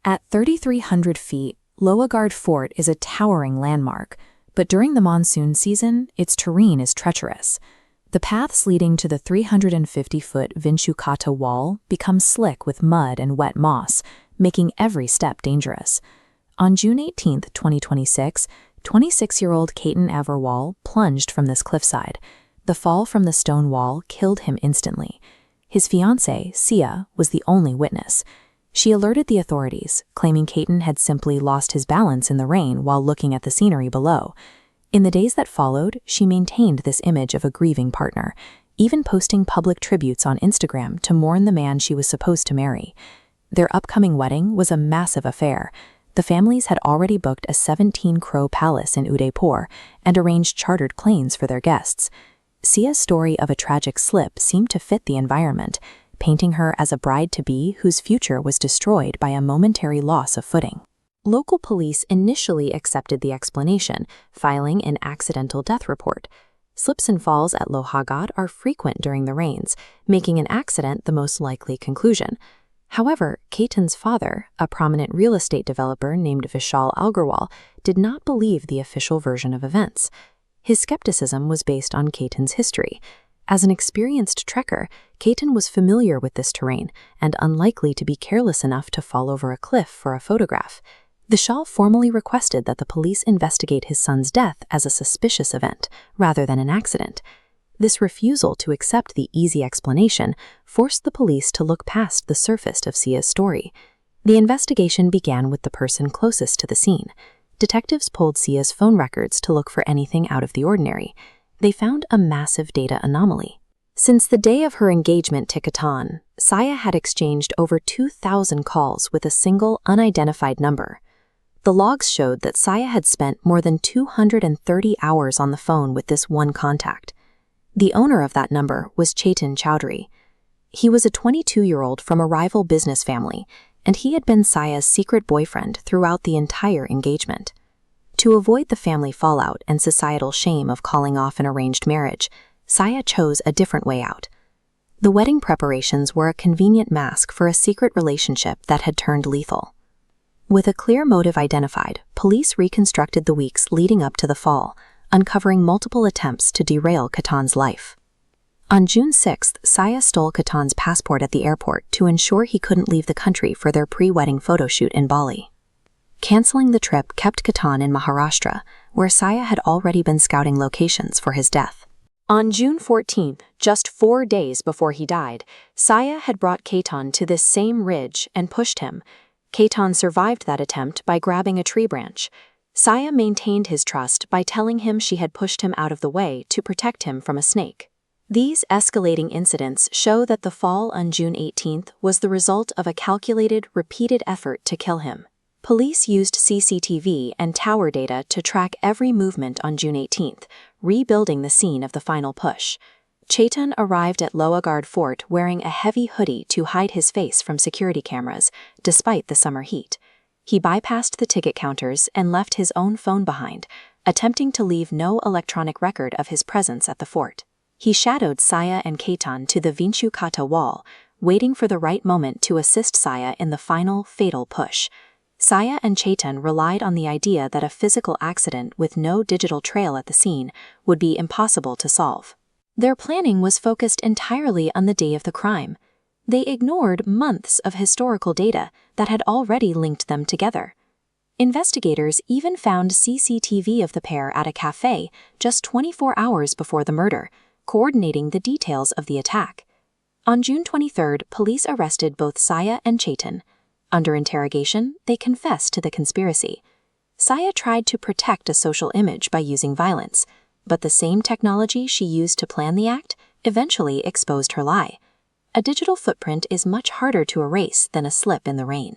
At 3,300 feet, Aggarwal Fort is a towering landmark, but during the monsoon season, its terrain is treacherous. The paths leading to the 350-foot Vinchu wall become slick with mud and wet moss, making every step dangerous. On June 18, 2026, 26-year-old Ketan Agarwal plunged from this cliffside. The fall from the stone wall killed him instantly. His fiance, Sia, was the only witness. She alerted the authorities, claiming Ketan had simply lost his balance in the rain while looking at the scenery below. In the days that followed, she maintained this image of a grieving partner, even posting public tributes on Instagram to mourn the man she was supposed to marry. Their upcoming wedding was a massive affair. The families had already booked a 17-crow palace in Udaipur and arranged chartered planes for their guests. Sia's story of a tragic slip seemed to fit the environment, painting her as a bride-to-be whose future was destroyed by a momentary loss of footing. Local police initially accepted the explanation, filing an accidental death report. Slips and falls at Lohagad are frequent during the rains, making an accident the most likely conclusion. However, Ketan's father, a prominent real estate developer named Vishal Aggarwal, did not believe the official version of events. His skepticism was based on Ketan's history. As an experienced trekker, Ketan was familiar with this terrain and unlikely to be careless enough to fall over a cliff for a photograph. Vishal formally requested that the police investigate his son's death as a suspicious event, rather than an accident. This refusal to accept the easy explanation forced the police to look past the surface of Sia's story. The investigation began with the person closest to the scene. Detectives pulled Sia's phone records to look for anything out of the ordinary. They found a massive data anomaly. Since the day of her engagement to Ketan, Sia had exchanged over 2,000 calls with a single unidentified number. The logs showed that Sia had spent more than 230 hours on the phone with this one contact. The owner of that number was Ketan Chowdhury. He was a 22-year-old from a rival business family, and he had been Sia's secret boyfriend throughout the entire engagement. To avoid the family fallout and societal shame of calling off an arranged marriage, Sia chose a different way out. The wedding preparations were a convenient mask for a secret relationship that had turned lethal. With a clear motive identified, police reconstructed the weeks leading up to the fall, uncovering multiple attempts to derail Ketan's life. On June 6th, Sia stole Ketan's passport at the airport to ensure he couldn't leave the country for their pre-wedding photo shoot in Bali. Canceling the trip kept Ketan in Maharashtra, where Sia had already been scouting locations for his death. On June 14th, just 4 days before he died, Sia had brought Ketan to this same ridge and pushed him. Ketan survived that attempt by grabbing a tree branch. Sia maintained his trust by telling him she had pushed him out of the way to protect him from a snake. These escalating incidents show that the fall on June 18th was the result of a calculated, repeated effort to kill him. Police used CCTV and tower data to track every movement on June 18th, rebuilding the scene of the final push. Ketan arrived at Aggarwal Fort wearing a heavy hoodie to hide his face from security cameras, despite the summer heat. He bypassed the ticket counters and left his own phone behind, attempting to leave no electronic record of his presence at the fort. He shadowed Sia and Ketan to the Vinchu wall, waiting for the right moment to assist Sia in the final, fatal push. Sia and Ketan relied on the idea that a physical accident with no digital trail at the scene would be impossible to solve. Their planning was focused entirely on the day of the crime. They ignored months of historical data that had already linked them together. Investigators even found CCTV of the pair at a cafe just 24 hours before the murder, coordinating the details of the attack. On June 23rd, police arrested both Sia and Ketan. Under interrogation, they confessed to the conspiracy. Sia tried to protect a social image by using violence, but the same technology she used to plan the act eventually exposed her lie. A digital footprint is much harder to erase than a slip in the rain.